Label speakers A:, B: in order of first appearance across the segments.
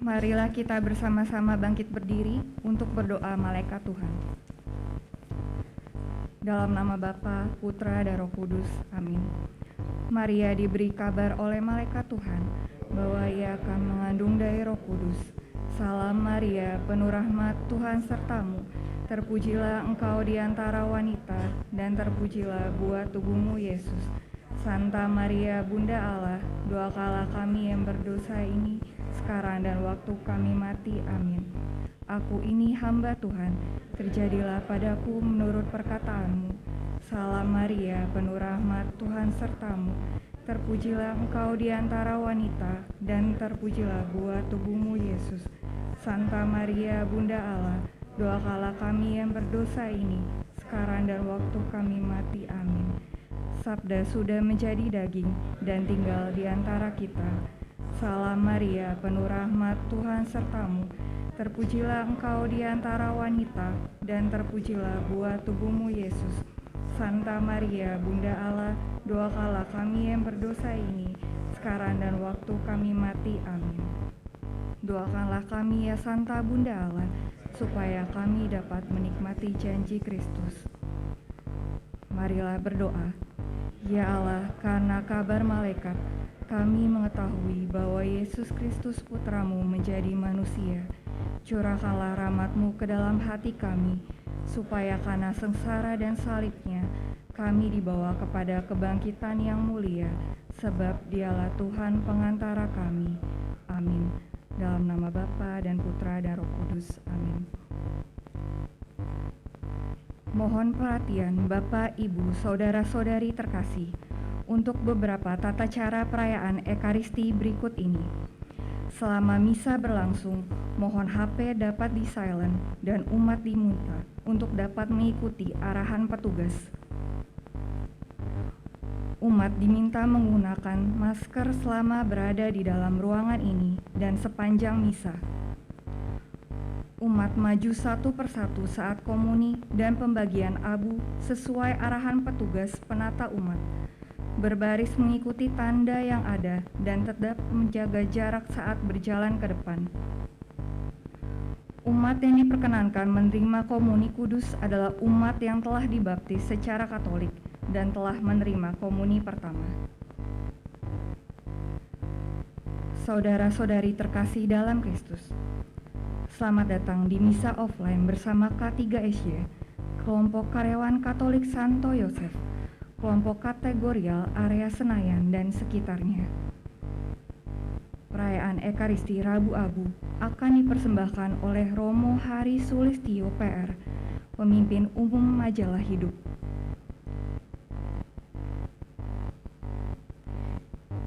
A: Marilah kita bersama-sama bangkit berdiri untuk berdoa malaikat Tuhan. Dalam nama Bapa, Putra, dan Roh Kudus. Amin. Maria diberi kabar oleh malaikat Tuhan bahwa ia akan mengandung dari Roh Kudus. Salam Maria, penuh rahmat, Tuhan sertamu. Terpujilah engkau di antara wanita, dan terpujilah buah tubuhmu Yesus. Santa Maria, Bunda Allah, doakanlah kami yang berdosa ini, sekarang dan waktu kami mati. Amin. Aku ini hamba Tuhan, terjadilah padaku menurut perkataanmu. Salam Maria, penuh rahmat, Tuhan sertamu. Terpujilah engkau di antara wanita, dan terpujilah buah tubuhmu Yesus. Santa Maria, Bunda Allah, doakanlah kami yang berdosa ini, sekarang dan waktu kami mati. Amin. Sabda sudah menjadi daging dan tinggal di antara kita. Salam Maria, penuh rahmat, Tuhan sertamu. Terpujilah engkau di antara wanita, dan terpujilah buah tubuhmu Yesus. Santa Maria, Bunda Allah, doakanlah kami yang berdosa ini, sekarang dan waktu kami mati. Amin. Doakanlah kami ya Santa Bunda Allah, supaya kami dapat menikmati janji Kristus. Marilah berdoa. Ya Allah, karena kabar malaikat, kami mengetahui bahwa Yesus Kristus Putramu menjadi manusia. Curahkanlah rahmat-Mu ke dalam hati kami, supaya karena sengsara dan salibnya, kami dibawa kepada kebangkitan yang mulia, sebab Dialah Tuhan pengantara kami. Amin. Dalam nama Bapa dan Putra dan Roh Kudus. Amin. Mohon perhatian Bapak, Ibu, Saudara-saudari terkasih untuk beberapa tata cara perayaan Ekaristi berikut ini. Selama misa berlangsung, mohon HP dapat di silent dan umat diminta untuk dapat mengikuti arahan petugas. Umat diminta menggunakan masker selama berada di dalam ruangan ini dan sepanjang misa. Umat maju satu persatu saat komuni dan pembagian abu sesuai arahan petugas penata umat. Berbaris mengikuti tanda yang ada dan tetap menjaga jarak saat berjalan ke depan. Umat yang diperkenankan menerima komuni kudus adalah umat yang telah dibaptis secara Katolik dan telah menerima komuni pertama. Saudara-saudari terkasih dalam Kristus, selamat datang di misa offline bersama K3SY, kelompok karyawan Katolik Santo Yosef, kelompok kategorial area Senayan dan sekitarnya. Perayaan Ekaristi Rabu Abu akan dipersembahkan oleh Romo Hari Sulistyo PR, pemimpin umum majalah Hidup.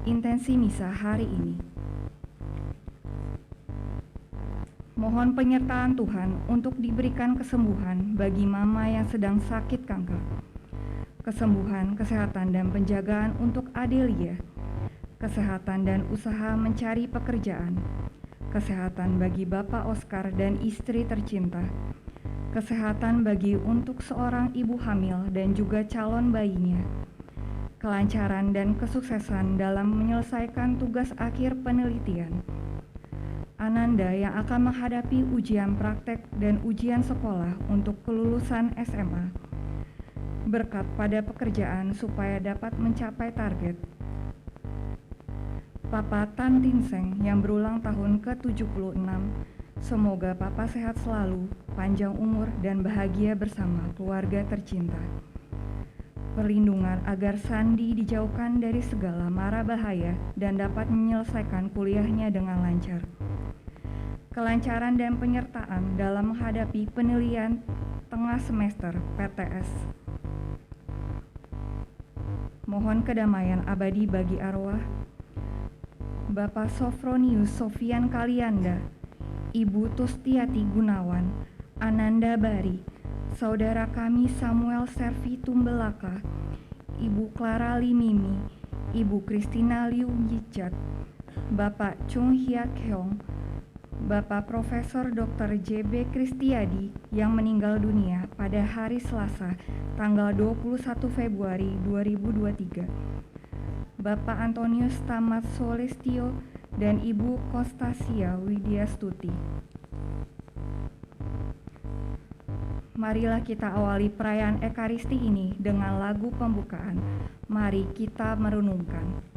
A: Intensi misa hari ini. Mohon penyertaan Tuhan untuk diberikan kesembuhan bagi mama yang sedang sakit kanker. Kesembuhan, kesehatan, dan penjagaan untuk Adelia. Kesehatan dan usaha mencari pekerjaan. Kesehatan bagi Bapak Oscar dan istri tercinta. Kesehatan bagi untuk seorang ibu hamil dan juga calon bayinya. Kelancaran dan kesuksesan dalam menyelesaikan tugas akhir penelitian. Ananda yang akan menghadapi ujian praktek dan ujian sekolah untuk kelulusan SMA. Berkat pada pekerjaan supaya dapat mencapai target. Papa Tan Tin Seng yang berulang tahun ke-76, semoga Papa sehat selalu, panjang umur dan bahagia bersama keluarga tercinta. Perlindungan agar Sandi dijauhkan dari segala mara bahaya dan dapat menyelesaikan kuliahnya dengan lancar. Kelancaran dan penyertaan dalam menghadapi penilaian tengah semester PTS. Mohon kedamaian abadi bagi arwah Bapak Sofronius Sofian Kalianda, Ibu Tustiati Gunawan, Ananda Bari, Saudara kami Samuel Servi Tumbelaka, Ibu Clara Limimi, Ibu Kristina Liu Yichat, Bapak Chung Hiak Heong, Bapak Profesor Dr. JB Kristiadi yang meninggal dunia pada hari Selasa, tanggal 21 Februari 2023. Bapak Antonius Tamat Solestio, dan Ibu Kostasia Widyastuti. Marilah kita awali perayaan Ekaristi ini dengan lagu pembukaan. Mari kita merenungkan.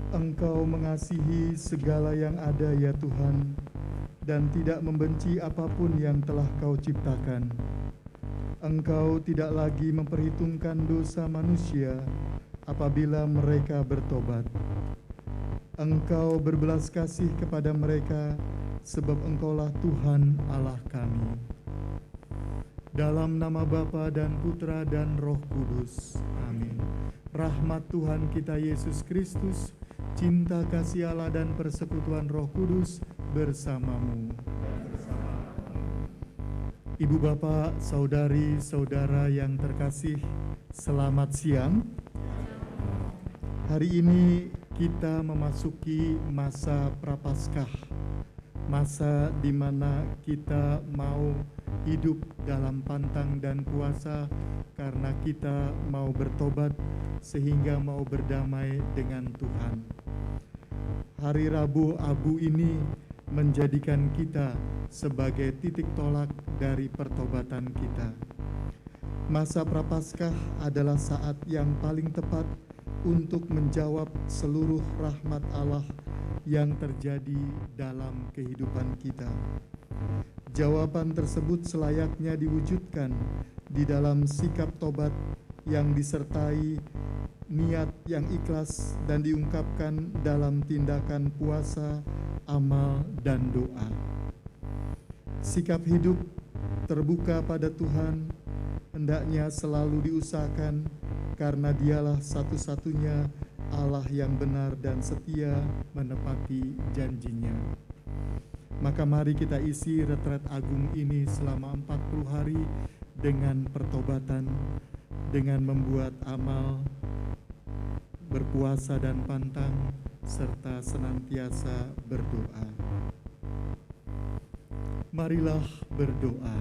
B: Engkau mengasihi segala yang ada ya Tuhan, dan tidak membenci apapun yang telah Kau ciptakan. Engkau tidak lagi memperhitungkan dosa manusia apabila mereka bertobat. Engkau berbelas kasih kepada mereka, sebab Engkaulah Tuhan Allah kami. Dalam nama Bapa dan Putra dan Roh Kudus. Amin. Rahmat Tuhan kita Yesus Kristus, cinta kasih Allah dan persekutuan Roh Kudus bersamamu. Ibu bapak, saudari, saudara yang terkasih, selamat siang. Hari ini kita memasuki masa Prapaskah, masa di mana kita mau hidup dalam pantang dan puasa karena kita mau bertobat sehingga mau berdamai dengan Tuhan. Hari Rabu Abu ini menjadikan kita sebagai titik tolak dari pertobatan kita. Masa Prapaskah adalah saat yang paling tepat untuk menjawab seluruh rahmat Allah yang terjadi dalam kehidupan kita. Jawaban tersebut selayaknya diwujudkan di dalam sikap tobat yang disertai niat yang ikhlas dan diungkapkan dalam tindakan puasa, amal, dan doa. Sikap hidup terbuka pada Tuhan hendaknya selalu diusahakan karena Dialah satu-satunya Allah yang benar dan setia menepati janjinya. Maka mari kita isi retret agung ini selama 40 hari dengan pertobatan, dengan membuat amal, berpuasa dan pantang, serta senantiasa berdoa. Marilah berdoa.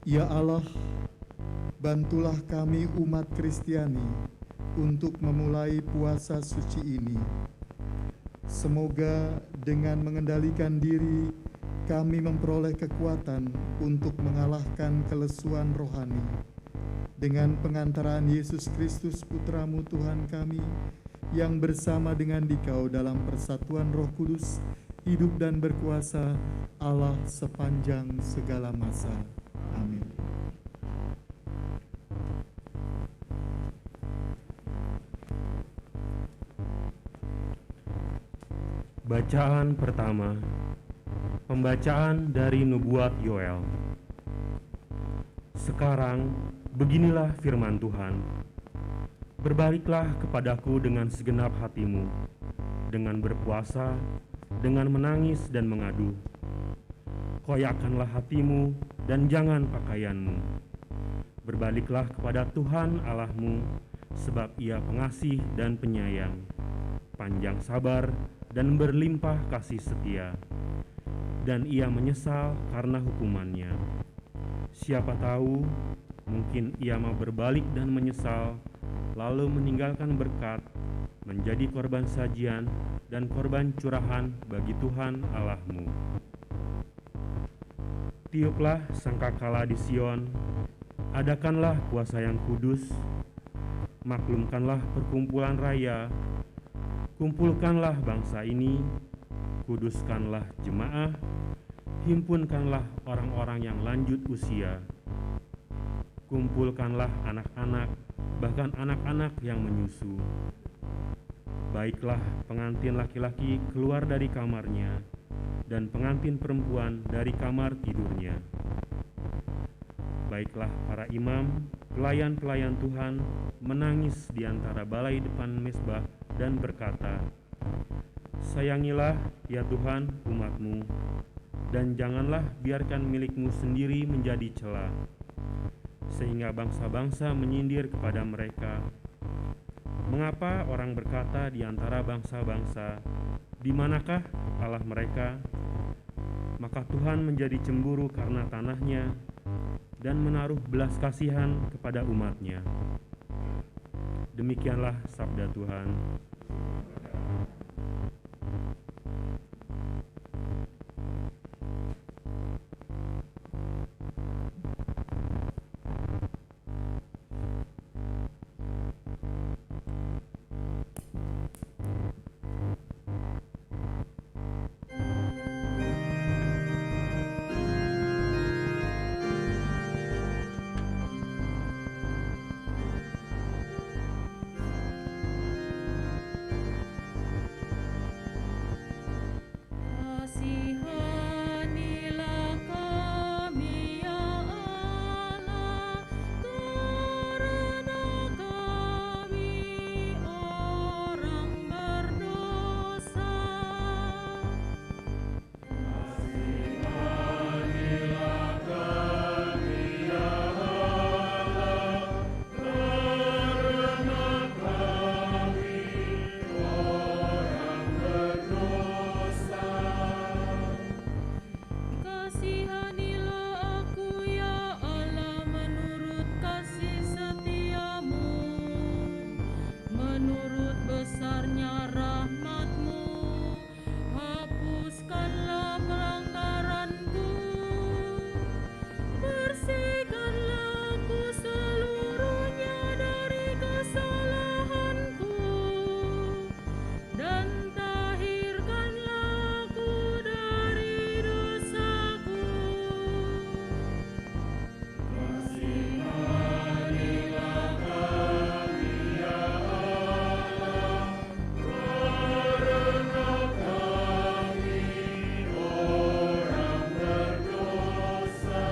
B: Ya Allah, bantulah kami umat Kristiani untuk memulai puasa suci ini. Semoga dengan mengendalikan diri, kami memperoleh kekuatan untuk mengalahkan kelesuan rohani. Dengan pengantaran Yesus Kristus Putramu Tuhan kami, yang bersama dengan Dikau dalam persatuan Roh Kudus, hidup dan berkuasa Allah sepanjang segala masa. Amin.
C: Bacaan pertama. Pembacaan dari Nubuat Yoel. Sekarang, beginilah firman Tuhan. Berbaliklah kepadaku dengan segenap hatimu, dengan berpuasa, dengan menangis dan mengadu. Koyakkanlah hatimu dan jangan pakaianmu. Berbaliklah kepada Tuhan Allahmu, sebab Ia pengasih dan penyayang, panjang sabar dan berlimpah kasih setia, dan Ia menyesal karena hukumannya. Siapa tahu, mungkin Ia mau berbalik dan menyesal, lalu meninggalkan berkat, menjadi korban sajian dan korban curahan bagi Tuhan Allahmu. Tiuplah sangkakala di Sion, adakanlah puasa yang kudus, maklumkanlah perkumpulan raya, kumpulkanlah bangsa ini, kuduskanlah jemaah, himpunkanlah orang-orang yang lanjut usia, kumpulkanlah anak-anak, bahkan anak-anak yang menyusu. Baiklah pengantin laki-laki keluar dari kamarnya, dan pengantin perempuan dari kamar tidurnya. Baiklah para imam, pelayan-pelayan Tuhan, menangis di antara balai depan mezbah dan berkata, "Sayangilah ya Tuhan umat-Mu, dan janganlah biarkan milik-Mu sendiri menjadi cela, sehingga bangsa-bangsa menyindir kepada mereka. Mengapa orang berkata di antara bangsa-bangsa, di manakah Allah mereka? Maka Tuhan menjadi cemburu karena tanahnya dan menaruh belas kasihan kepada umatnya." Demikianlah sabda Tuhan.
D: Kasihanilah kami ya Allah, karena kami orang berdosa.
E: Kasihanilah kami ya Allah, karena kami orang berdosa.
D: Kasihanilah aku ya Allah menurut kasih setiamu, menurut besarnya rahmat-Mu, hapuskanlah pelanggaranku, bersihkanlah aku seluruhnya dari kesalahanku, dan tahirkanlah aku dari dosaku.
E: Kasihanilah kami ya Allah, karena kami orang berdosa.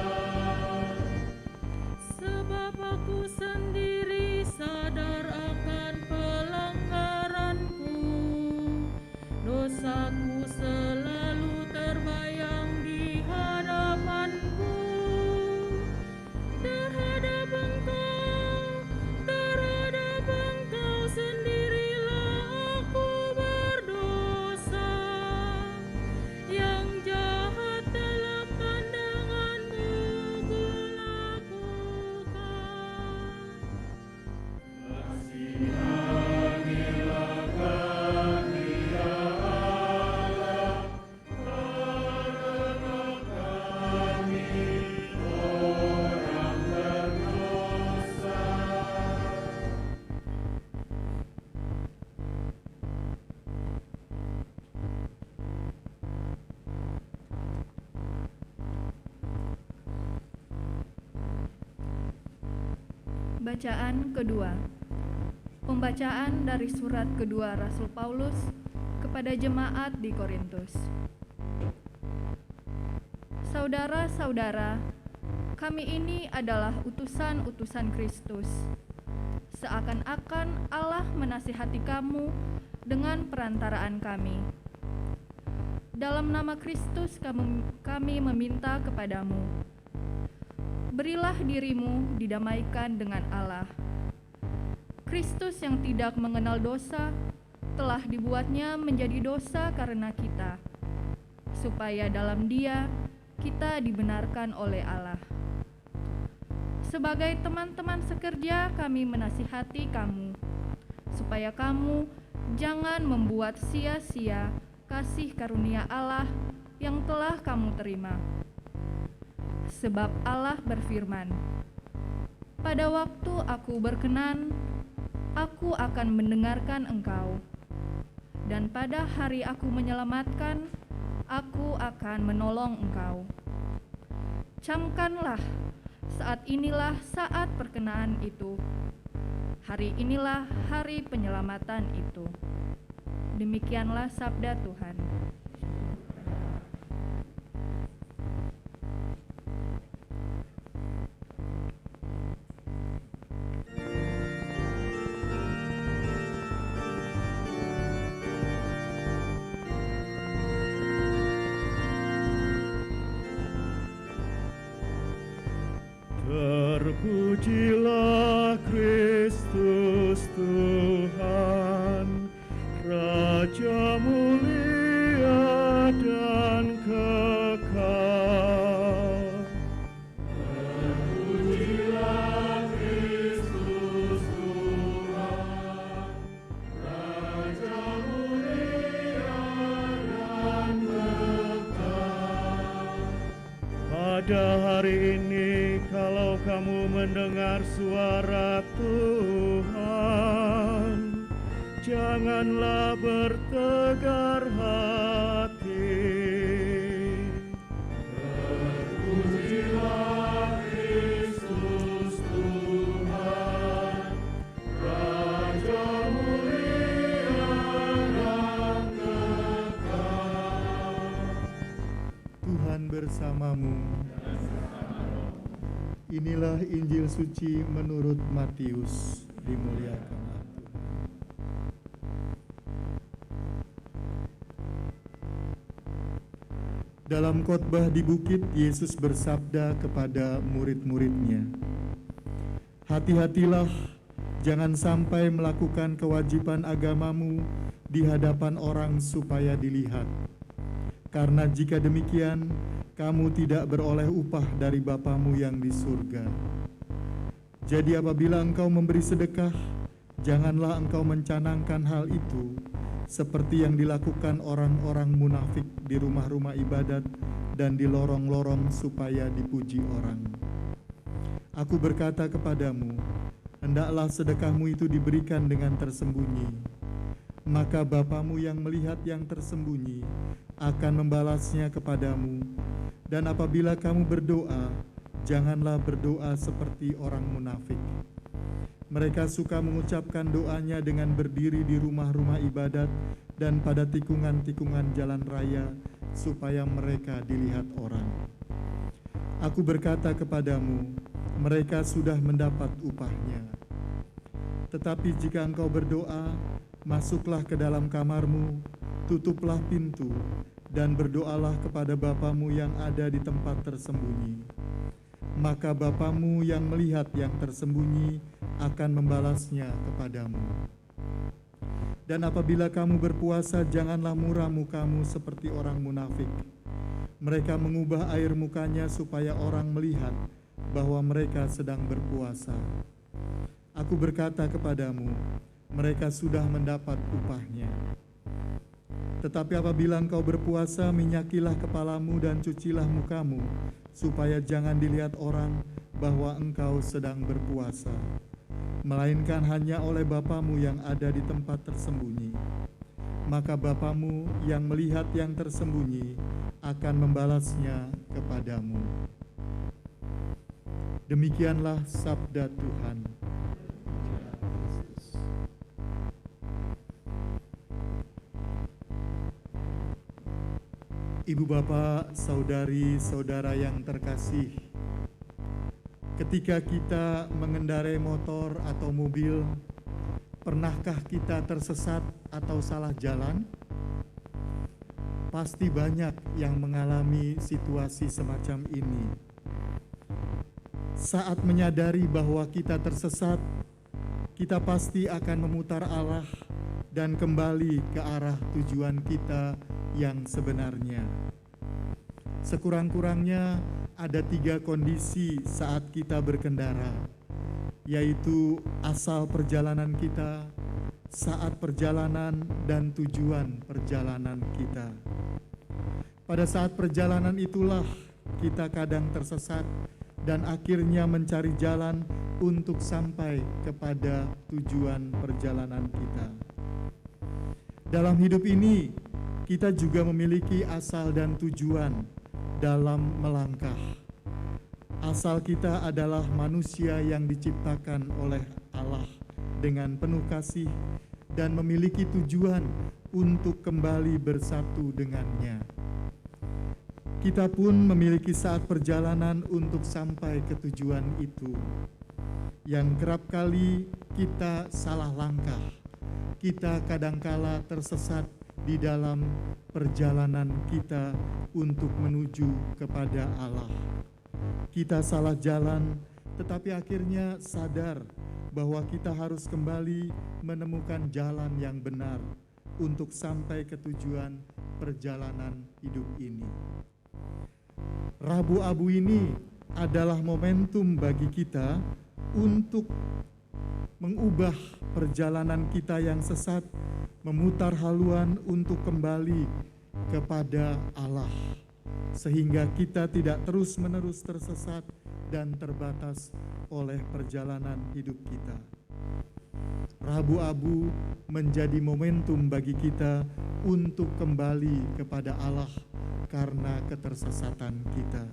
D: Sebab aku sendiri sadar akan pelanggaranku, dosaku selalu terbayang di hadapanku. Terhadap Engkau sendirilah aku berdosa, yang jahat dalam pandangan-Mu kulakukan.
E: Kasihanilah kami ya Allah, karena kami orang berdosa.
A: Bacaan kedua. Pembacaan dari surat kedua Rasul Paulus kepada jemaat di Korintus. Saudara-saudara, kami ini adalah utusan-utusan Kristus. Seakan-akan Allah menasihati kamu dengan perantaraan kami. Dalam nama Kristus kami meminta kepadamu, berilah dirimu didamaikan dengan Allah. Kristus yang tidak mengenal dosa telah dibuatnya menjadi dosa karena kita, supaya dalam Dia kita dibenarkan oleh Allah. Sebagai teman-teman sekerja, kami menasihati kamu, supaya kamu Jangan membuat sia-sia kasih karunia Allah yang telah kamu terima. Sebab Allah berfirman, "Pada waktu aku berkenan, aku akan mendengarkan engkau. Dan pada hari aku menyelamatkan, aku akan menolong engkau." Camkanlah, saat inilah saat perkenaan itu. Hari inilah hari penyelamatan itu. Demikianlah sabda Tuhan.
E: Terpujilah Kristus Tuhan, Raja mulia dan kekal. Terpujilah Kristus Tuhan, Raja mulia dan kekal. Pada hari ini, kalau kamu mendengar suara Tuhan, janganlah bertegar hati. Terpujilah Kristus Tuhan, Raja mulia dan kekal.
B: Tuhan bersamamu. Inilah Injil suci menurut Matius. Dimuliakanlah Tuhan. Dalam khotbah di bukit, Yesus bersabda kepada murid-muridnya, "Hati-hatilah, jangan sampai melakukan kewajiban agamamu di hadapan orang supaya dilihat. Karena jika demikian, kamu tidak beroleh upah dari Bapamu yang di surga. Jadi apabila engkau memberi sedekah, janganlah engkau mencanangkan hal itu, seperti yang dilakukan orang-orang munafik di rumah-rumah ibadat dan di lorong-lorong supaya dipuji orang. Aku berkata kepadamu, hendaklah sedekahmu itu diberikan dengan tersembunyi, maka Bapamu yang melihat yang tersembunyi akan membalasnya kepadamu. Dan apabila kamu berdoa, janganlah berdoa seperti orang munafik. Mereka suka mengucapkan doanya dengan berdiri di rumah-rumah ibadat dan pada tikungan-tikungan jalan raya, supaya mereka dilihat orang. Aku berkata kepadamu, mereka sudah mendapat upahnya. Tetapi jika engkau berdoa, masuklah ke dalam kamarmu, tutuplah pintu, dan berdoalah kepada Bapamu yang ada di tempat tersembunyi. Maka Bapamu yang melihat yang tersembunyi akan membalasnya kepadamu. Dan apabila kamu berpuasa, janganlah muram mukamu seperti orang munafik. Mereka mengubah air mukanya supaya orang melihat bahwa mereka sedang berpuasa. Aku berkata kepadamu, mereka sudah mendapat upahnya. Tetapi apabila engkau berpuasa, minyakilah kepalamu dan cucilah mukamu, supaya jangan dilihat orang bahwa engkau sedang berpuasa, melainkan hanya oleh Bapamu yang ada di tempat tersembunyi. Maka Bapamu yang melihat yang tersembunyi akan membalasnya kepadamu. Demikianlah sabda Tuhan. Ibu bapak, saudari-saudara yang terkasih, ketika kita mengendarai motor atau mobil, pernahkah kita tersesat atau salah jalan? Pasti banyak yang mengalami situasi semacam ini. Saat menyadari bahwa kita tersesat, kita pasti akan memutar arah dan kembali ke arah tujuan kita yang sebenarnya. Sekurang-kurangnya ada 3 kondisi saat kita berkendara, yaitu asal perjalanan kita, saat perjalanan dan tujuan perjalanan kita. Pada saat perjalanan itulah kita kadang tersesat dan akhirnya mencari jalan untuk sampai kepada tujuan perjalanan kita. Dalam hidup ini, kita juga memiliki asal dan tujuan dalam melangkah. Asal kita adalah manusia yang diciptakan oleh Allah dengan penuh kasih dan memiliki tujuan untuk kembali bersatu dengannya. Kita pun memiliki saat perjalanan untuk sampai ke tujuan itu, yang kerap kali kita salah langkah. Kita kadangkala tersesat di dalam perjalanan kita untuk menuju kepada Allah. Kita salah jalan, tetapi akhirnya sadar bahwa kita harus kembali menemukan jalan yang benar untuk sampai ke tujuan perjalanan hidup ini. Rabu Abu ini adalah momentum bagi kita untuk mengubah perjalanan kita yang sesat, memutar haluan untuk kembali kepada Allah, sehingga kita tidak terus-menerus tersesat dan terbatas oleh perjalanan hidup kita. Rabu Abu menjadi momentum bagi kita untuk kembali kepada Allah karena ketersesatan kita.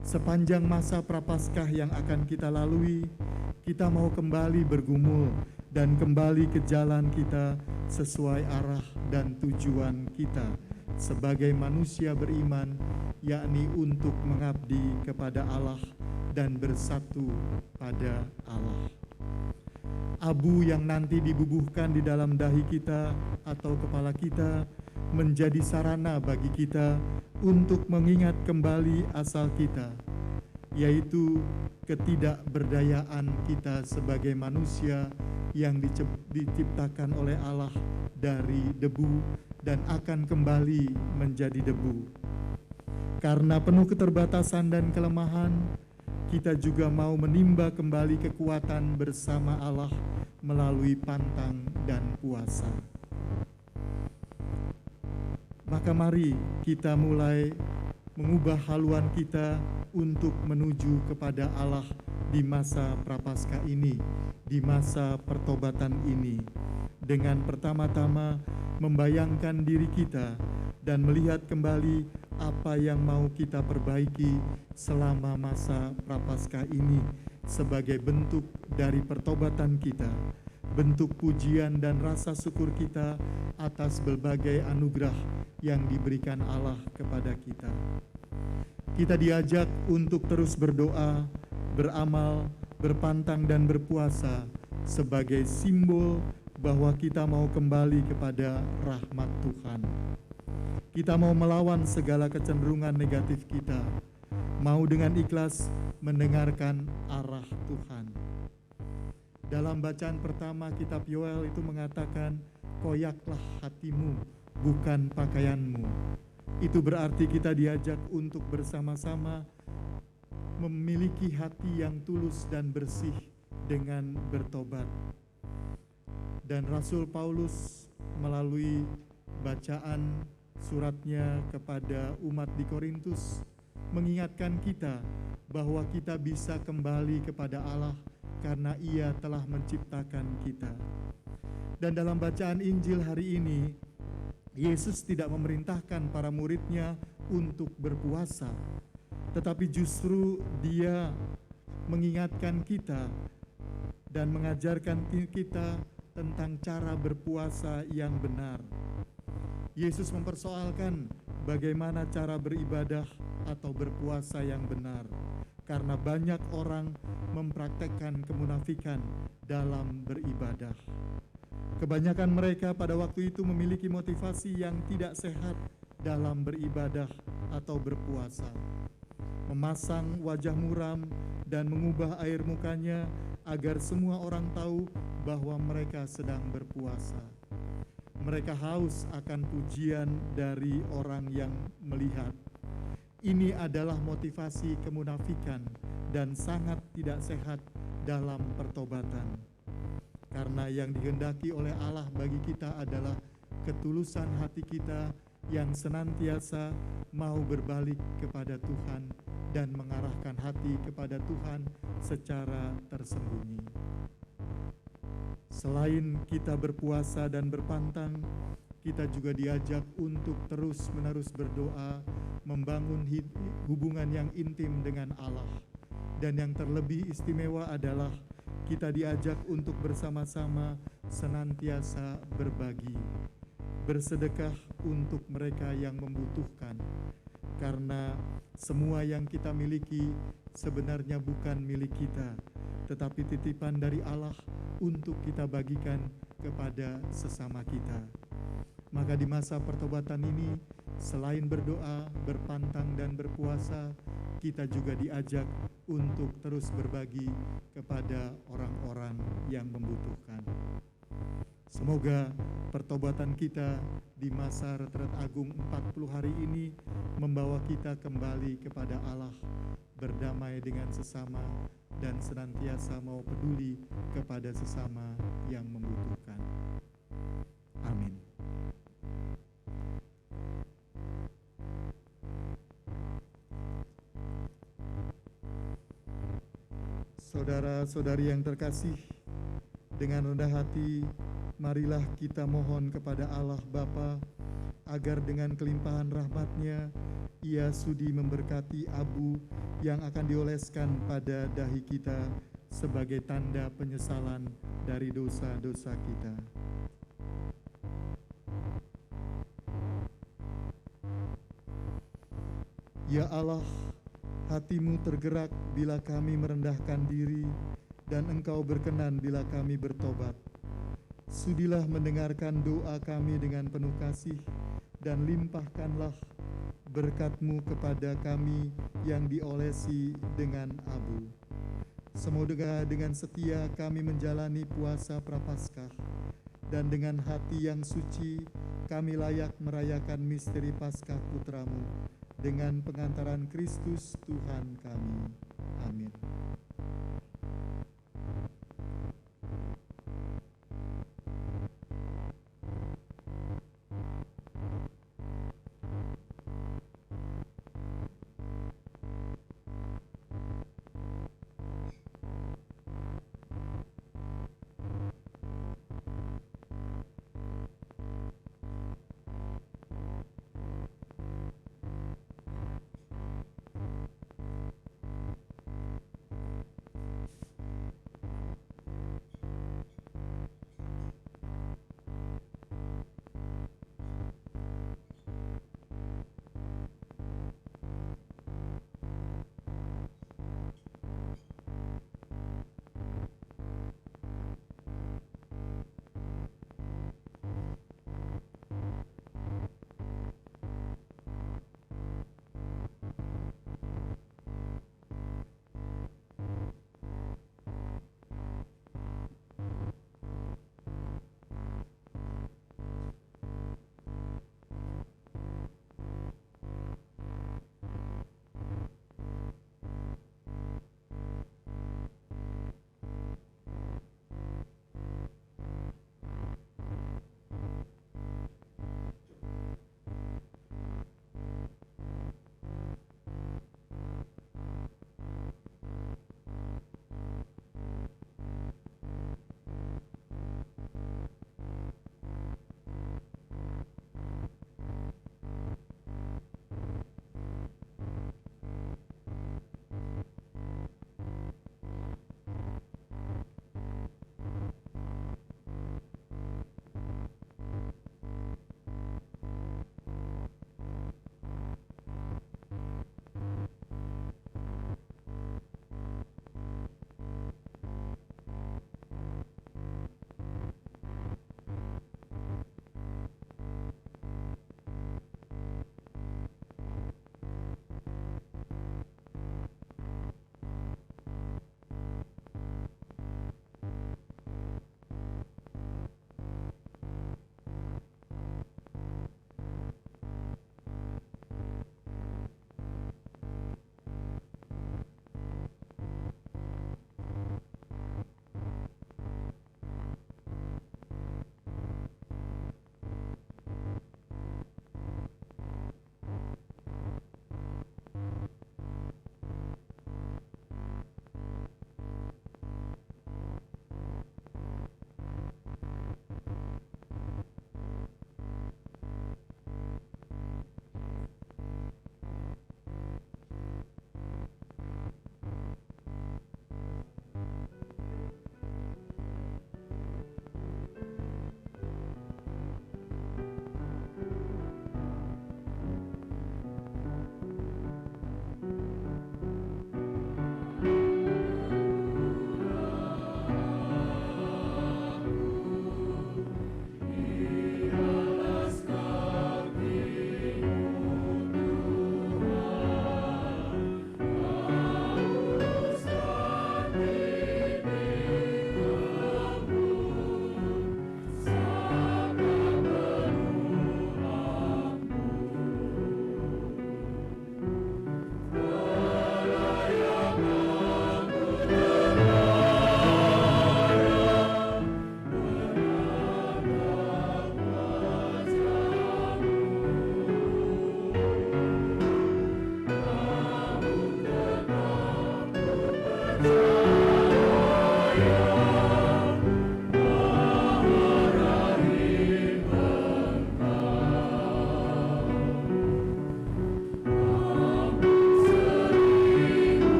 B: Sepanjang masa Prapaskah yang akan kita lalui, kita mau kembali bergumul dan kembali ke jalan kita sesuai arah dan tujuan kita sebagai manusia beriman, yakni untuk mengabdi kepada Allah dan bersatu pada Allah. Abu yang nanti dibubuhkan di dalam dahi kita atau kepala kita menjadi sarana bagi kita untuk mengingat kembali asal kita, yaitu ketidakberdayaan kita sebagai manusia yang diciptakan oleh Allah dari debu dan akan kembali menjadi debu. Karena penuh keterbatasan dan kelemahan, kita juga mau menimba kembali kekuatan bersama Allah melalui pantang dan puasa. Maka mari kita mulai mengubah haluan kita untuk menuju kepada Allah di masa Prapaskah ini, di masa pertobatan ini, dengan pertama-tama membayangkan diri kita dan melihat kembali apa yang mau kita perbaiki selama masa Prapaskah ini sebagai bentuk dari pertobatan kita, bentuk pujian dan rasa syukur kita atas berbagai anugerah yang diberikan Allah kepada kita. Kita diajak untuk terus berdoa, beramal, berpantang dan berpuasa sebagai simbol bahwa kita mau kembali kepada rahmat Tuhan. Kita mau melawan segala kecenderungan negatif kita, mau dengan ikhlas mendengarkan arah Tuhan. Dalam bacaan pertama kitab Yoel itu mengatakan, koyaklah hatimu, bukan pakaianmu. Itu berarti kita diajak untuk bersama-sama memiliki hati yang tulus dan bersih dengan bertobat. Dan Rasul Paulus melalui bacaan suratnya kepada umat di Korintus mengingatkan kita bahwa kita bisa kembali kepada Allah karena Ia telah menciptakan kita. Dan dalam bacaan Injil hari ini, Yesus tidak memerintahkan para muridnya untuk berpuasa, tetapi justru Dia mengingatkan kita dan mengajarkan kita tentang cara berpuasa yang benar. Yesus mempersoalkan bagaimana cara beribadah atau berpuasa yang benar, karena banyak orang mempraktekkan kemunafikan dalam beribadah. Kebanyakan mereka pada waktu itu memiliki motivasi yang tidak sehat dalam beribadah atau berpuasa. Memasang wajah muram dan mengubah air mukanya agar semua orang tahu bahwa mereka sedang berpuasa. Mereka haus akan pujian dari orang yang melihat. Ini adalah motivasi kemunafikan dan sangat tidak sehat dalam pertobatan. Karena yang dihendaki oleh Allah bagi kita adalah ketulusan hati kita yang senantiasa mau berbalik kepada Tuhan dan mengarahkan hati kepada Tuhan secara tersembunyi. Selain kita berpuasa dan berpantang, kita juga diajak untuk terus-menerus berdoa, membangun hubungan yang intim dengan Allah. Dan yang terlebih istimewa adalah kita diajak untuk bersama-sama senantiasa berbagi, bersedekah untuk mereka yang membutuhkan. Karena semua yang kita miliki sebenarnya bukan milik kita, tetapi titipan dari Allah untuk kita bagikan kepada sesama kita. Maka di masa pertobatan ini, selain berdoa, berpantang, dan berpuasa, kita juga diajak untuk terus berbagi kepada orang-orang yang membutuhkan. Semoga pertobatan kita di masa retret agung 40 hari ini membawa kita kembali kepada Allah, berdamai dengan sesama, dan senantiasa mau peduli kepada sesama yang membutuhkan. Amin. Saudara-saudari yang terkasih, dengan rendah hati, marilah kita mohon kepada Allah Bapa agar dengan kelimpahan rahmat-Nya, Ia sudi memberkati abu yang akan dioleskan pada dahi kita sebagai tanda penyesalan dari dosa-dosa kita. Ya Allah, hatimu tergerak bila kami merendahkan diri, dan Engkau berkenan bila kami bertobat. Sudilah mendengarkan doa kami dengan penuh kasih, dan limpahkanlah berkat-Mu kepada kami yang diolesi dengan abu. Semoga dengan setia kami menjalani puasa Prapaskah, dan dengan hati yang suci kami layak merayakan misteri Paskah Putra-Mu dengan pengantaran Kristus Tuhan kami. Amin.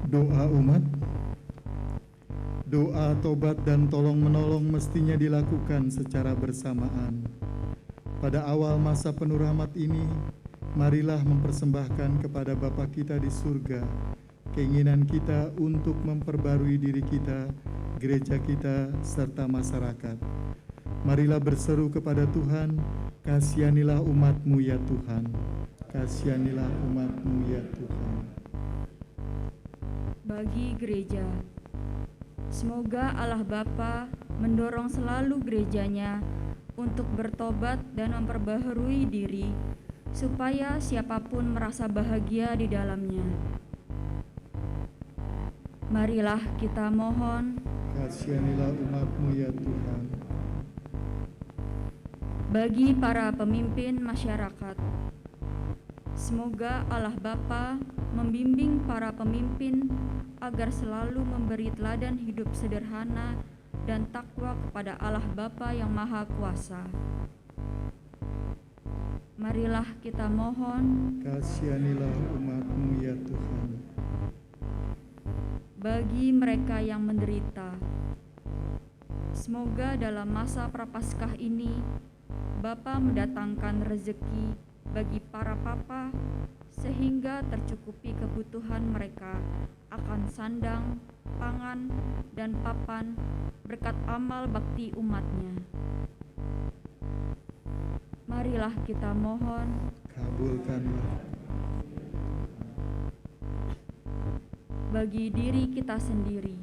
B: Doa umat. Doa tobat dan tolong-menolong mestinya dilakukan secara bersamaan. Pada awal masa penuh rahmat ini, marilah mempersembahkan kepada Bapa kita di surga keinginan kita untuk memperbarui diri kita, gereja kita, serta masyarakat. Marilah berseru kepada Tuhan, kasihanilah umat-Mu ya Tuhan. Kasihanilah umat-Mu ya Tuhan.
F: Bagi gereja, semoga Allah Bapa mendorong selalu gerejanya untuk bertobat dan memperbaharui diri, supaya siapapun merasa bahagia di dalamnya. Marilah kita mohon,
B: Kasihanilah umat-Mu ya Tuhan.
F: bagi para pemimpin masyarakat, semoga Allah Bapa membimbing para pemimpin agar selalu memberi teladan hidup sederhana dan takwa kepada Allah Bapa yang Maha Kuasa. Marilah kita mohon,
B: Kasihanilah umat-Mu ya Tuhan.
F: bagi mereka yang menderita, semoga dalam masa prapaskah ini Bapa mendatangkan rezeki bagi para papa sehingga tercukupi kebutuhan mereka akan sandang, pangan, dan papan berkat amal bakti umatnya. Marilah kita mohon,
B: Kabulkanlah.
F: bagi diri kita sendiri.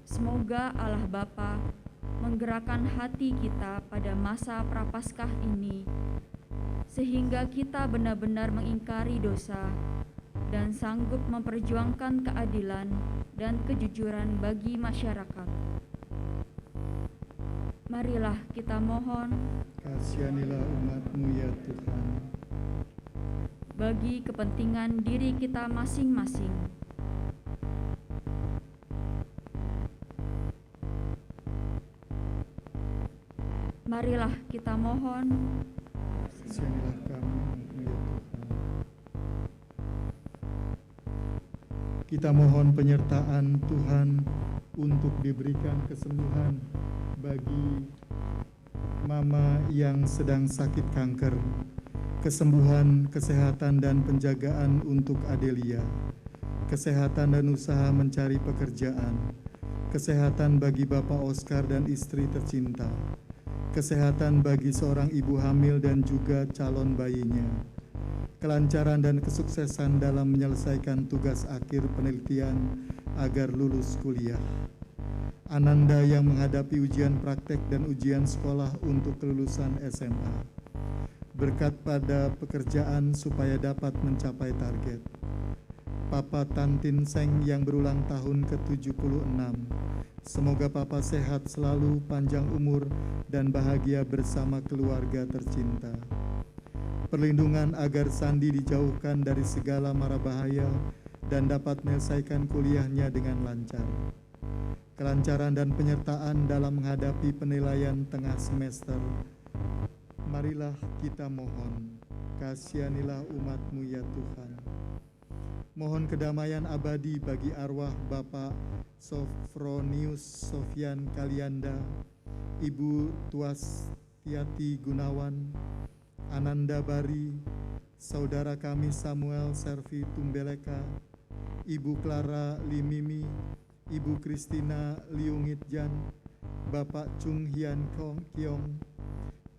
F: Semoga Allah Bapa menggerakkan hati kita pada masa prapaskah ini, sehingga kita benar-benar mengingkari dosa dan sanggup memperjuangkan keadilan dan kejujuran bagi masyarakat. Marilah kita mohon,
B: Kasihanilah umat-Mu ya Tuhan.
F: bagi kepentingan diri kita masing-masing. Marilah kita mohon,
B: Kasihanilah kami umat-Mu ya Tuhan. Kita mohon penyertaan Tuhan untuk diberikan kesembuhan bagi Mama yang sedang sakit kanker. Kesembuhan, kesehatan, dan penjagaan untuk Adelia, kesehatan dan usaha mencari pekerjaan, kesehatan bagi Bapak Oscar dan istri tercinta, kesehatan bagi seorang ibu hamil dan juga calon bayinya, kelancaran dan kesuksesan dalam menyelesaikan tugas akhir penelitian agar lulus kuliah. Ananda yang menghadapi ujian praktek dan ujian sekolah untuk kelulusan SMA. Berkat pada pekerjaan supaya dapat mencapai target. Papa Tantin Seng yang berulang tahun ke-76. Semoga Papa sehat selalu, panjang umur, dan bahagia bersama keluarga tercinta. Perlindungan agar Sandi dijauhkan dari segala mara bahaya dan dapat menyelesaikan kuliahnya dengan lancar. Kelancaran dan penyertaan dalam menghadapi penilaian tengah semester. Marilah kita mohon, kasihanilah umat-Mu ya Tuhan. Mohon kedamaian abadi bagi arwah Bapak Sofronius Sofian Kalianda, Ibu Tuastiati Gunawan, Ananda Bari, saudara kami Samuel Servi Tumbeleka, Ibu Clara Limimi, Ibu Kristina Liungitjan, Bapak Chung Hian Kiong,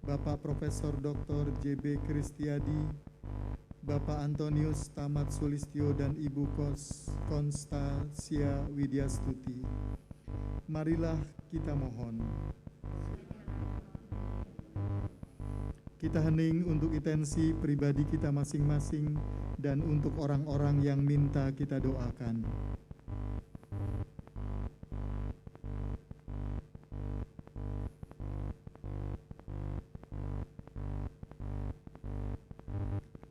B: Bapak Profesor Dr. JB Kristiadi, Bapak Antonius Tamat Sulistyo, dan Ibu Konstasia Widyastuti. Marilah kita mohon. Kita hening untuk intensi pribadi kita masing-masing dan untuk orang-orang yang minta kita doakan.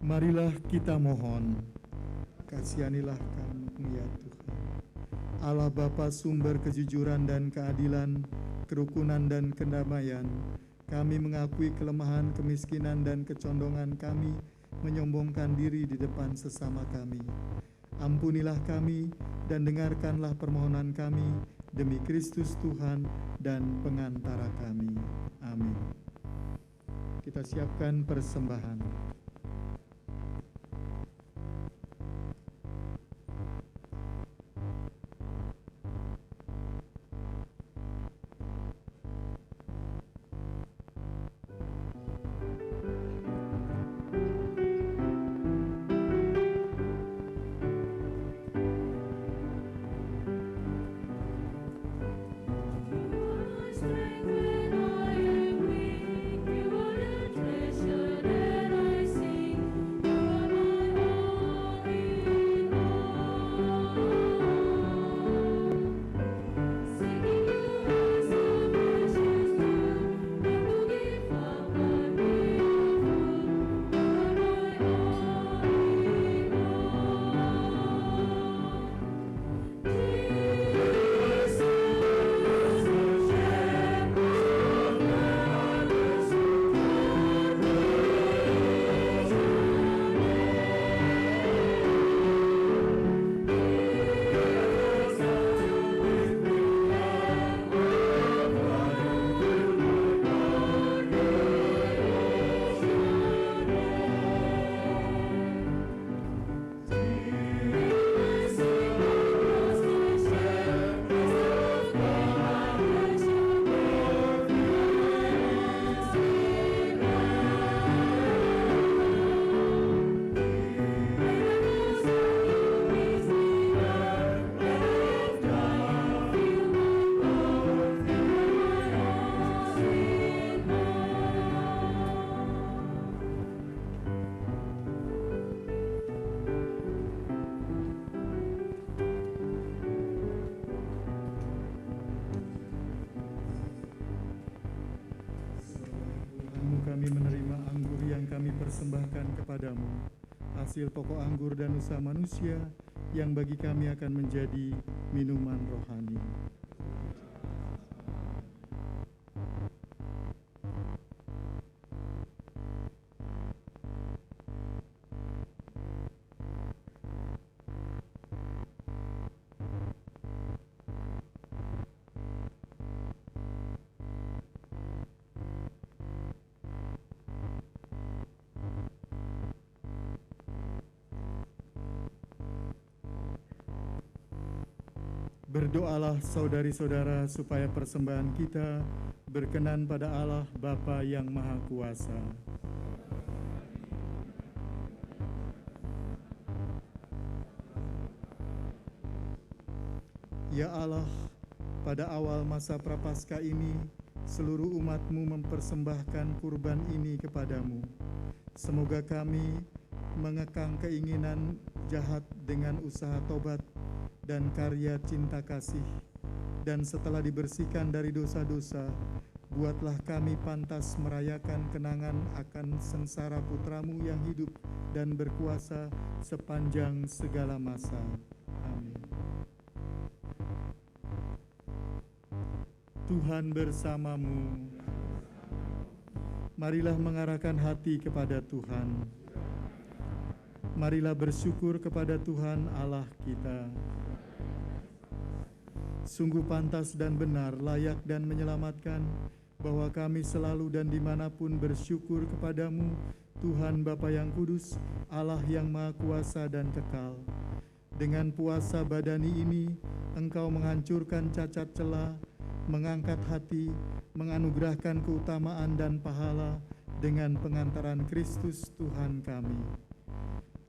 B: Marilah kita mohon, kasihanilah kami ya Tuhan. Allah Bapa sumber kejujuran dan keadilan, kerukunan dan kedamaian, kami mengakui kelemahan, kemiskinan, dan kecondongan kami menyombongkan diri di depan sesama kami. Ampunilah kami dan dengarkanlah permohonan kami demi Kristus Tuhan dan pengantara kami. Amin. Kita siapkan persembahan. Kami menerima anggur yang kami persembahkan kepadamu, hasil pokok anggur dan usaha manusia yang bagi kami akan menjadi minuman rohani. Berdoalah saudari-saudara supaya persembahan kita berkenan pada Allah Bapa yang Maha Kuasa. Ya Allah, pada awal masa Prapaskah ini, seluruh umat-Mu mempersembahkan kurban ini kepadamu. Semoga kami mengekang keinginan jahat dengan usaha tobat dan karya cinta kasih, dan setelah dibersihkan dari dosa-dosa, buatlah kami pantas merayakan kenangan akan sengsara Putra-Mu yang hidup dan berkuasa sepanjang segala masa. Amin. Tuhan bersamamu. Marilah mengarahkan hati kepada Tuhan. Marilah bersyukur kepada Tuhan Allah kita. Sungguh pantas dan benar, layak dan menyelamatkan, bahwa kami selalu dan dimanapun bersyukur kepadamu, Tuhan Bapa yang kudus, Allah yang Maha Kuasa dan kekal. Dengan puasa badani ini, Engkau menghancurkan cacat celah, mengangkat hati, menganugerahkan keutamaan dan pahala dengan pengantaran Kristus Tuhan kami.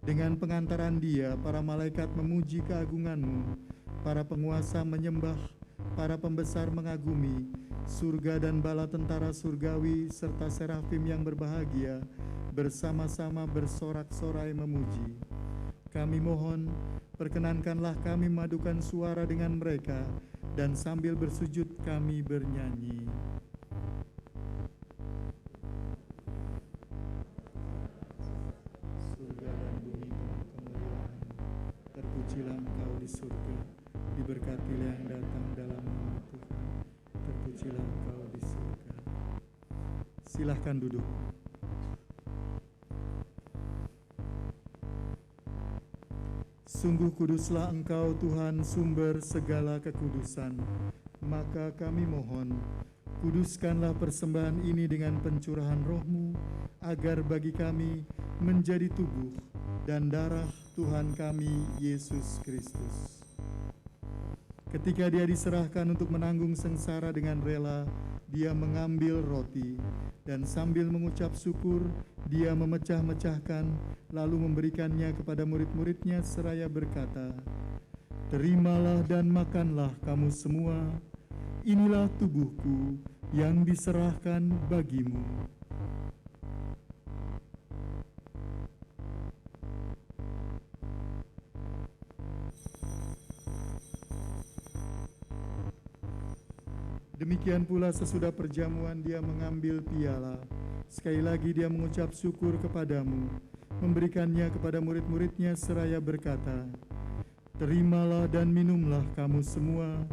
B: Dengan pengantaran Dia, para malaikat memuji keagungan-Mu, para penguasa menyembah, para pembesar mengagumi, surga dan bala tentara surgawi serta serafim yang berbahagia bersama-sama bersorak-sorai memuji. Kami mohon, perkenankanlah kami memadukan suara dengan mereka, dan sambil bersujud kami bernyanyi. Surga dan bumi penuh kemuliaan, terpujilah Engkau di surga. Diberkatilah yang datang dalam nama Tuhan, terpujilah Engkau di surga. Silahkan duduk. Sungguh kuduslah Engkau Tuhan, sumber segala kekudusan. Maka kami mohon, kuduskanlah persembahan ini dengan pencurahan Roh-Mu, agar bagi kami menjadi tubuh dan darah Tuhan kami, Yesus Kristus. Ketika dia diserahkan untuk menanggung sengsara dengan rela, dia mengambil roti, dan sambil mengucap syukur, dia memecah-mecahkan, lalu memberikannya kepada murid-muridnya seraya berkata, "Terimalah dan makanlah kamu semua, inilah tubuhku yang diserahkan bagimu." Demikian pula sesudah perjamuan dia mengambil piala. Sekali lagi dia mengucap syukur kepadamu, memberikannya kepada murid-muridnya seraya berkata, "Terimalah dan minumlah kamu semua,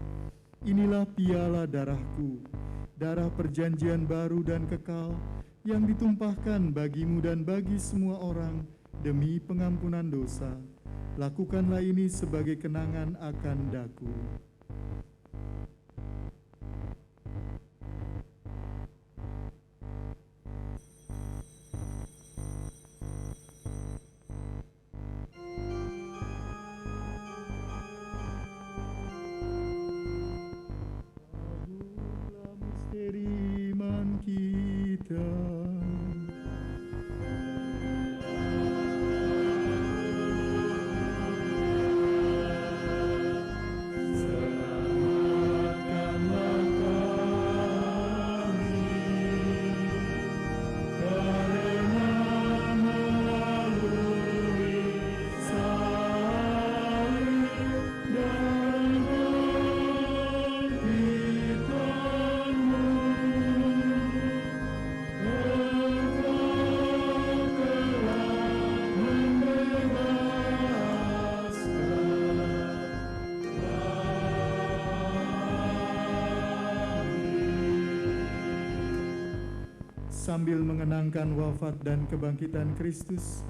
B: inilah piala darahku, darah perjanjian baru dan kekal, yang ditumpahkan bagimu dan bagi semua orang demi pengampunan dosa. Lakukanlah ini sebagai kenangan akan daku." Misteri iman kita. Selamatkanlah kami, karena melalui salib dan sambil mengenangkan wafat dan kebangkitan Kristus,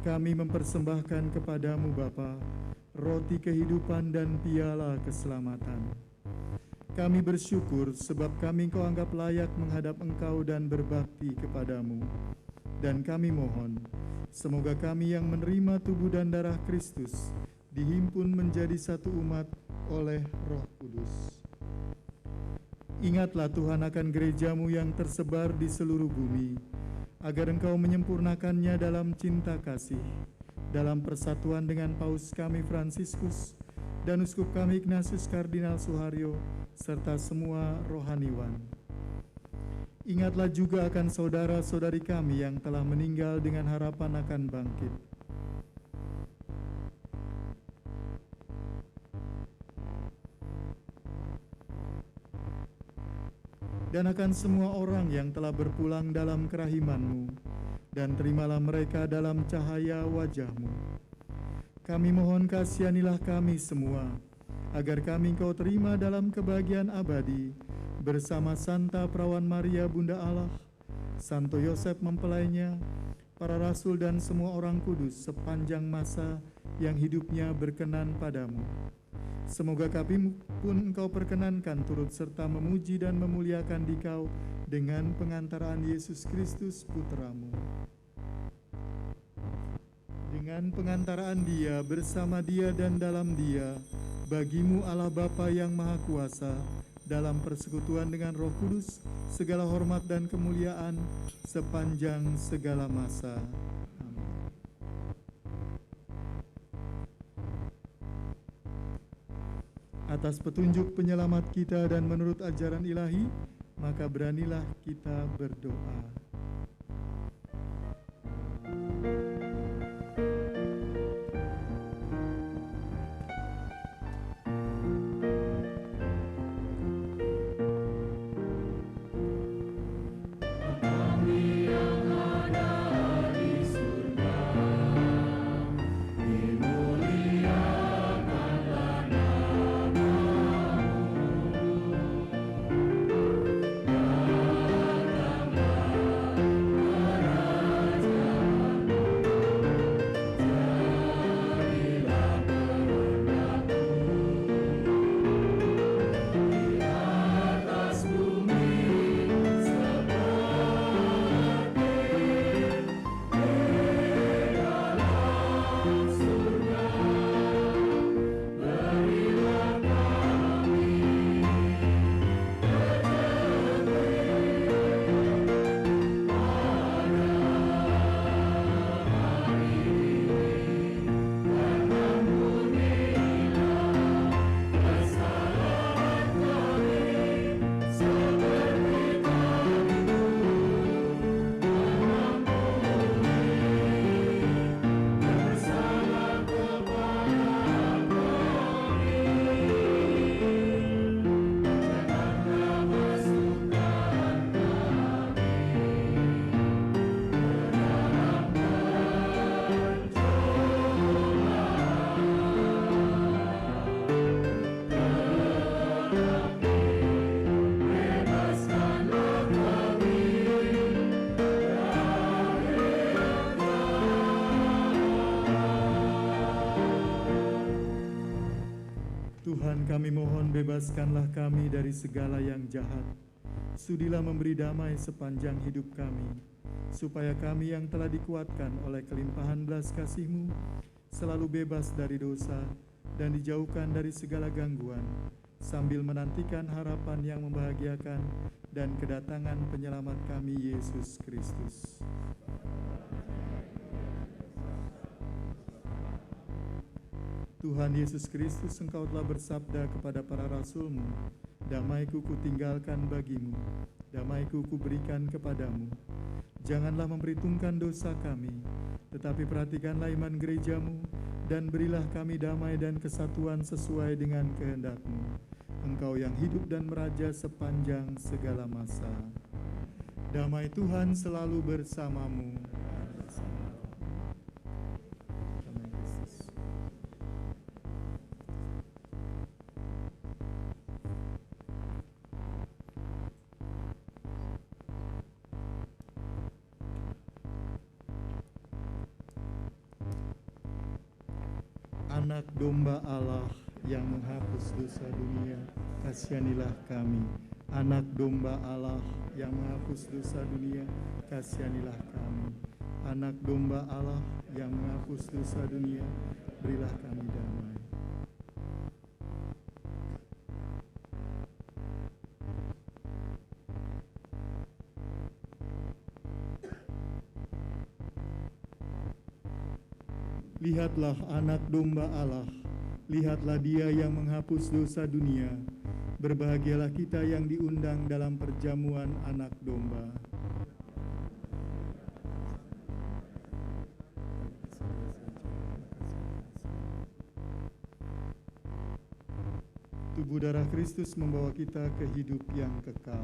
B: kami mempersembahkan kepadamu Bapa, roti kehidupan dan piala keselamatan. Kami bersyukur sebab kami Engkau anggap layak menghadap Engkau dan berbakti kepadamu. Dan kami mohon, semoga kami yang menerima tubuh dan darah Kristus dihimpun menjadi satu umat oleh Roh Kudus. Ingatlah Tuhan akan gerejamu yang tersebar di seluruh bumi, agar Engkau menyempurnakannya dalam cinta kasih, dalam persatuan dengan Paus kami Fransiskus dan Uskup kami Ignatius Kardinal Suharyo, serta semua rohaniwan. Ingatlah juga akan saudara-saudari kami yang telah meninggal dengan harapan akan bangkit. Dan akan semua orang yang telah berpulang dalam kerahiman-Mu, dan terimalah mereka dalam cahaya wajah-Mu. Kami mohon kasihanilah kami semua, agar kami Engkau terima dalam kebahagiaan abadi, bersama Santa Perawan Maria Bunda Allah, Santo Yosef mempelainya, para rasul dan semua orang kudus sepanjang masa yang hidupnya berkenan padamu. Semoga kami pun Engkau perkenankan turut serta memuji dan memuliakan Dikau dengan pengantaraan Yesus Kristus Putramu. Dengan pengantaraan Dia, bersama Dia dan dalam Dia, bagimu Allah Bapa yang Maha Kuasa, dalam persekutuan dengan Roh Kudus, segala hormat dan kemuliaan sepanjang segala masa. Atas petunjuk penyelamat kita dan menurut ajaran ilahi, maka beranilah kita berdoa. Tuhan, kami mohon bebaskanlah kami dari segala yang jahat. Sudilah memberi damai sepanjang hidup kami, supaya kami yang telah dikuatkan oleh kelimpahan belas kasih-Mu selalu bebas dari dosa dan dijauhkan dari segala gangguan, sambil menantikan harapan yang membahagiakan dan kedatangan penyelamat kami, Yesus Kristus. Tuhan Yesus Kristus, Engkau telah bersabda kepada para rasul-Mu, damai-Ku kutinggalkan bagimu, damai-Ku kuberikan kepadamu. Janganlah memperhitungkan dosa kami, tetapi perhatikanlah iman gereja-Mu, dan berilah kami damai dan kesatuan sesuai dengan kehendak-Mu. Engkau yang hidup dan meraja sepanjang segala masa. Damai Tuhan selalu bersamamu. Damai Kristus. Anak domba Allah yang menghapus dosa dunia, kasihanilah kami. Anak domba Allah yang menghapus dosa dunia, kasihanilah kami. Anak domba Allah yang menghapus dosa dunia, berilah kami damai. Lihatlah anak domba Allah, lihatlah Dia yang menghapus dosa dunia. Berbahagialah kita yang diundang dalam perjamuan anak domba. Tubuh darah Kristus membawa kita ke hidup yang kekal.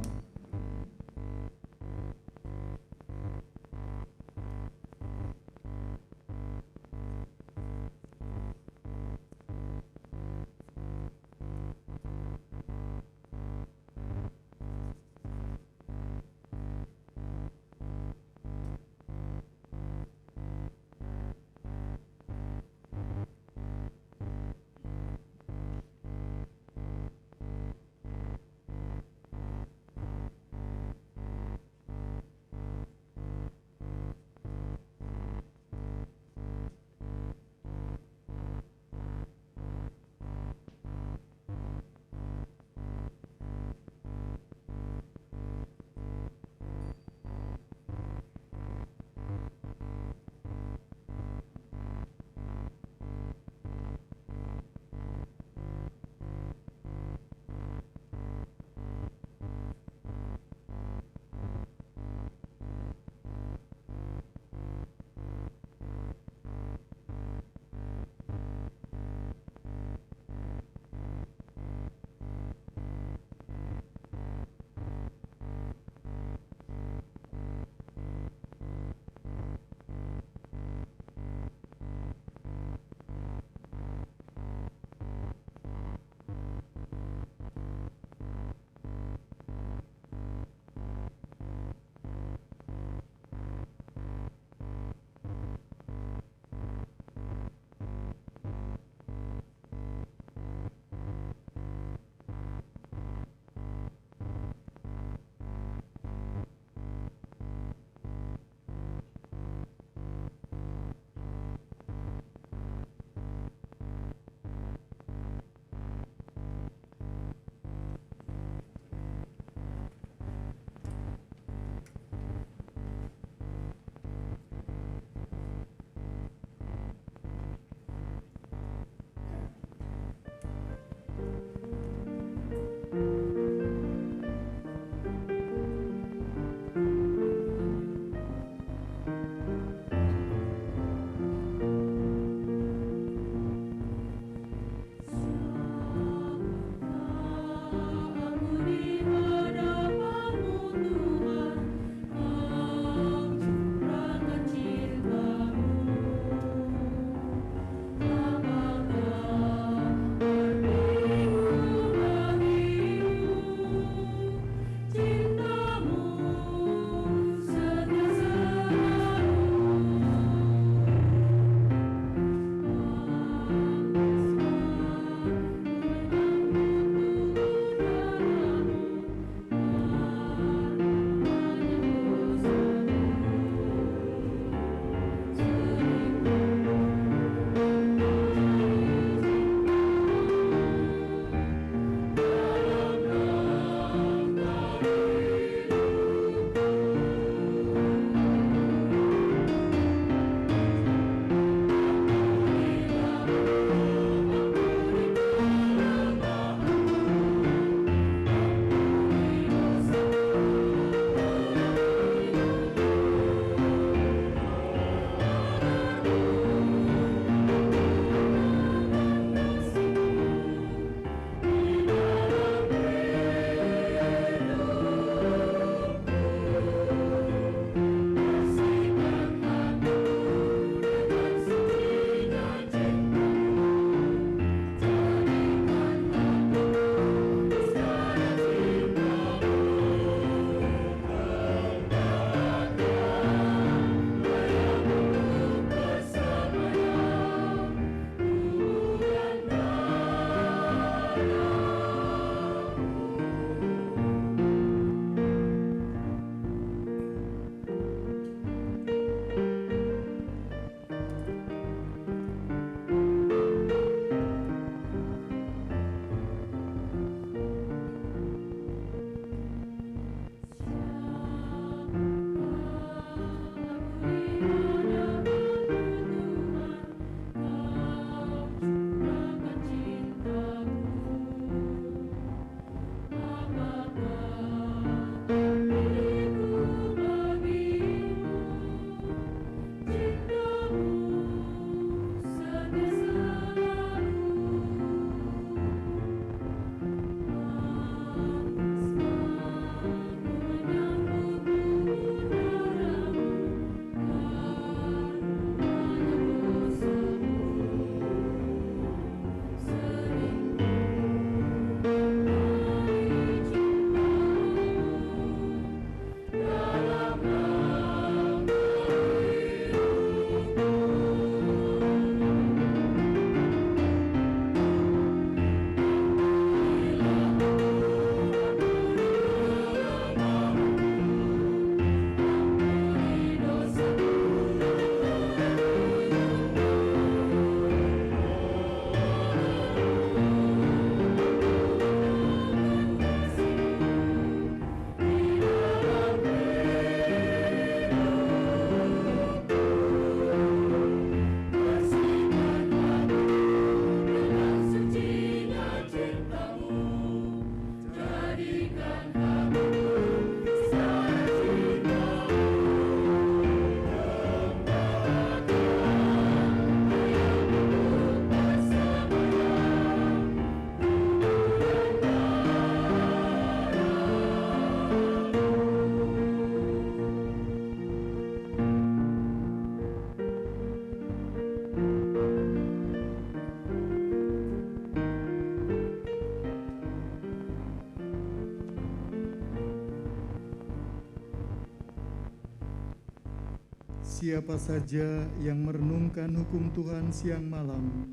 B: Siapa saja yang merenungkan hukum Tuhan siang malam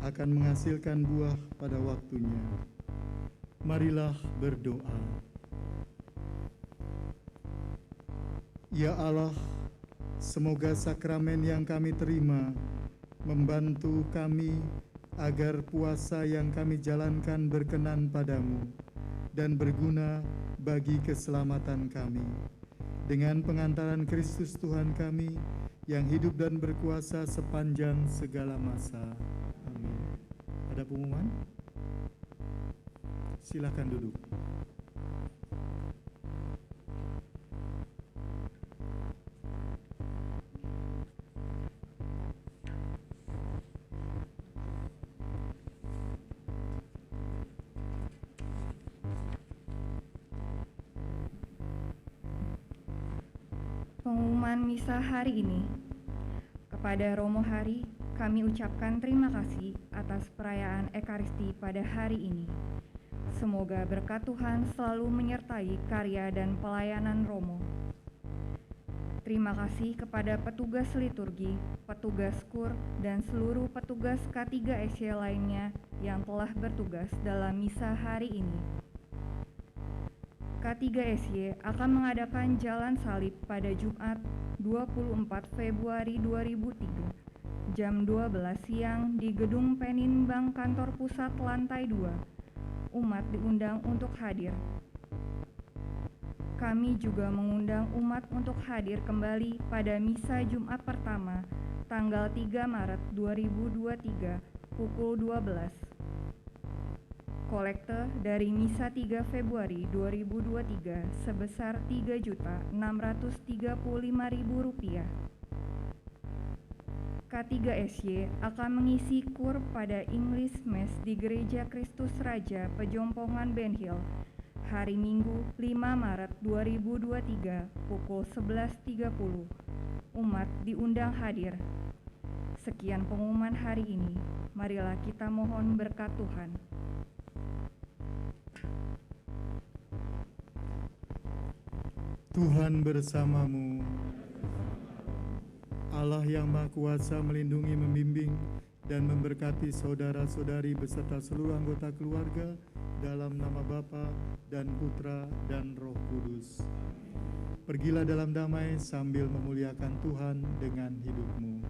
B: akan menghasilkan buah pada waktunya. Marilah berdoa. Ya Allah, semoga sakramen yang kami terima membantu kami agar puasa yang kami jalankan berkenan padamu dan berguna bagi keselamatan kami. Dengan pengantaran Kristus Tuhan kami yang hidup dan berkuasa sepanjang segala masa. Amin. Ada pengumuman? Silakan duduk.
A: Pengumuman misa hari ini. Kepada Romo Hari, kami ucapkan terima kasih atas perayaan Ekaristi pada hari ini. Semoga berkat Tuhan selalu menyertai karya dan pelayanan Romo. Terima kasih kepada petugas liturgi, petugas kur, dan seluruh petugas K3SY lainnya yang telah bertugas dalam misa hari ini. K3SY akan mengadakan jalan salib pada Jumat 24 Februari 2003 jam 12 siang di Gedung Penimbang Kantor Pusat Lantai 2. Umat diundang untuk hadir. Kami juga mengundang umat untuk hadir kembali pada misa Jumat pertama tanggal 3 Maret 2023 pukul 12. Kolekte dari misa 3 Februari 2023 sebesar Rp3.635.000. K3SY akan mengisi kur pada English Mass di Gereja Kristus Raja Pejompongan Ben Hill hari Minggu 5 Maret 2023 pukul 11.30. Umat diundang hadir. Sekian pengumuman hari ini. Marilah kita mohon berkat Tuhan.
B: Tuhan bersamamu. Allah yang Maha Kuasa melindungi, membimbing, dan memberkati saudara-saudari beserta seluruh anggota keluarga dalam nama Bapa dan Putra dan Roh Kudus. Pergilah dalam damai sambil memuliakan Tuhan dengan hidupmu.